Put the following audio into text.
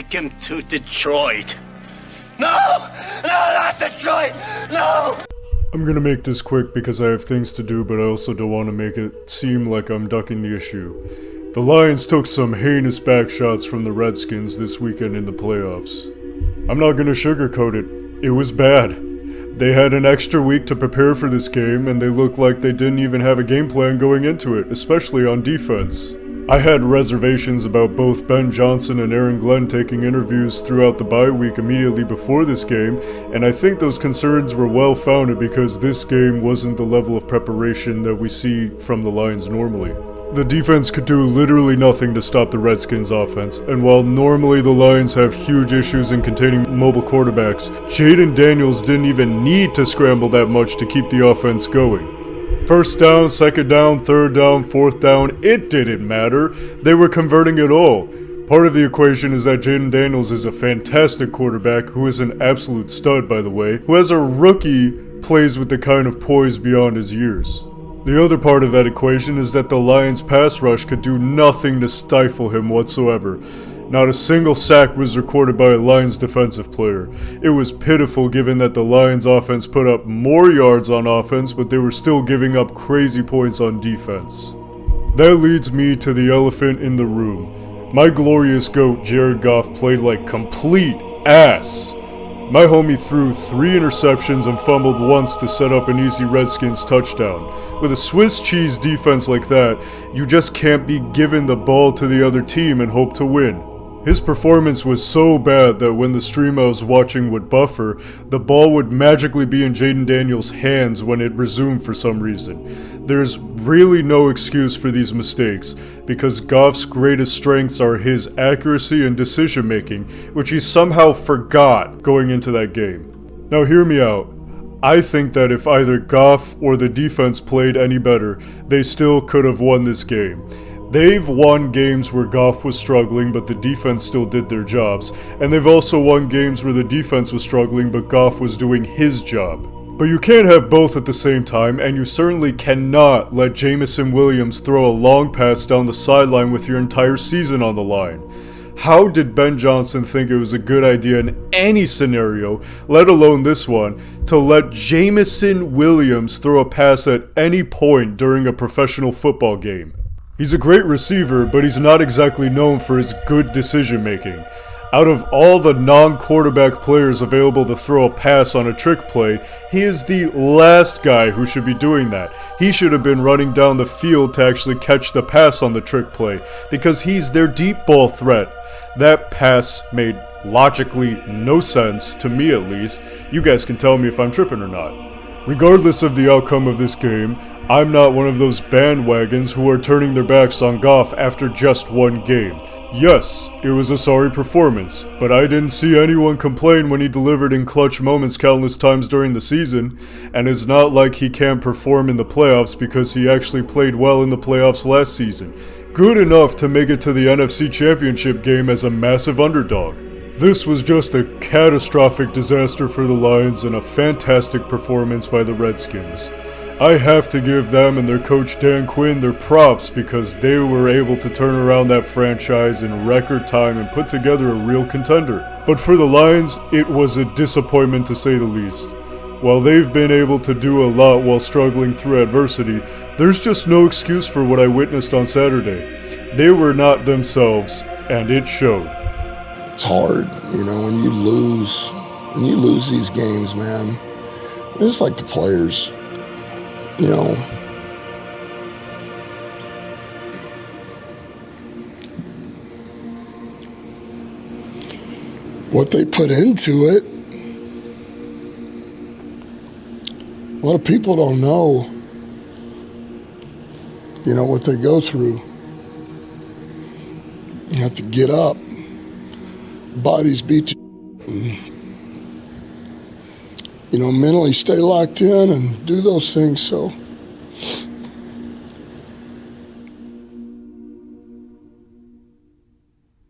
take him to Detroit. No! No, not Detroit! No! I'm gonna make this quick because I have things to do, but I also don't want to make it seem like I'm ducking the issue. The Lions took some heinous backshots from the Redskins this weekend in the playoffs. I'm not gonna sugarcoat it. It was bad. They had an extra week to prepare for this game, and they looked like they didn't even have a game plan going into it, especially on defense. I had reservations about both Ben Johnson and Aaron Glenn taking interviews throughout the bye week immediately before this game, and I think those concerns were well founded because this game wasn't the level of preparation that we see from the Lions normally. The defense could do literally nothing to stop the Redskins' offense, and while normally the Lions have huge issues in containing mobile quarterbacks, Jaden Daniels didn't even need to scramble that much to keep the offense going. First down, second down, third down, fourth down, it didn't matter. They were converting it all. Part of the equation is that Jaden Daniels is a fantastic quarterback, who is an absolute stud, by the way, who as a rookie plays with the kind of poise beyond his years. The other part of that equation is that the Lions' pass rush could do nothing to stifle him whatsoever. Not a single sack was recorded by a Lions defensive player. It was pitiful given that the Lions offense put up more yards on offense, but they were still giving up crazy points on defense. That leads me to the elephant in the room. My glorious GOAT Jared Goff played like complete ass. My homie threw 3 interceptions and fumbled once to set up an easy Redskins touchdown. With a Swiss cheese defense like that, you just can't be giving the ball to the other team and hope to win. His performance was so bad that when the stream I was watching would buffer, the ball would magically be in Jaden Daniels' hands when it resumed for some reason. There's really no excuse for these mistakes, because Goff's greatest strengths are his accuracy and decision making, which he somehow forgot going into that game. Now hear me out. I think that if either Goff or the defense played any better, they still could have won this game. They've won games where Goff was struggling, but the defense still did their jobs. And they've also won games where the defense was struggling, but Goff was doing his job. But you can't have both at the same time, and you certainly cannot let Jameson Williams throw a long pass down the sideline with your entire season on the line. How did Ben Johnson think it was a good idea in any scenario, let alone this one, to let Jameson Williams throw a pass at any point during a professional football game? He's a great receiver, but he's not exactly known for his good decision making. Out of all the non-quarterback players available to throw a pass on a trick play, he is the last guy who should be doing that. He should have been running down the field to actually catch the pass on the trick play, because he's their deep ball threat. That pass made logically no sense, to me at least. You guys can tell me if I'm tripping or not. Regardless of the outcome of this game, I'm not one of those bandwagons who are turning their backs on Goff after just one game. Yes, it was a sorry performance, but I didn't see anyone complain when he delivered in clutch moments countless times during the season, and it's not like he can't perform in the playoffs because he actually played well in the playoffs last season. Good enough to make it to the NFC Championship game as a massive underdog. This was just a catastrophic disaster for the Lions and a fantastic performance by the Redskins. I have to give them and their coach Dan Quinn their props because they were able to turn around that franchise in record time and put together a real contender. But for the Lions, it was a disappointment to say the least. While they've been able to do a lot while struggling through adversity, there's just no excuse for what I witnessed on Saturday. They were not themselves, and it showed. It's hard, when you lose these games, man. It's like the players. What they put into it, a lot of people don't know, what they go through. You have to get up, bodies beat you, mentally stay locked in and do those things, so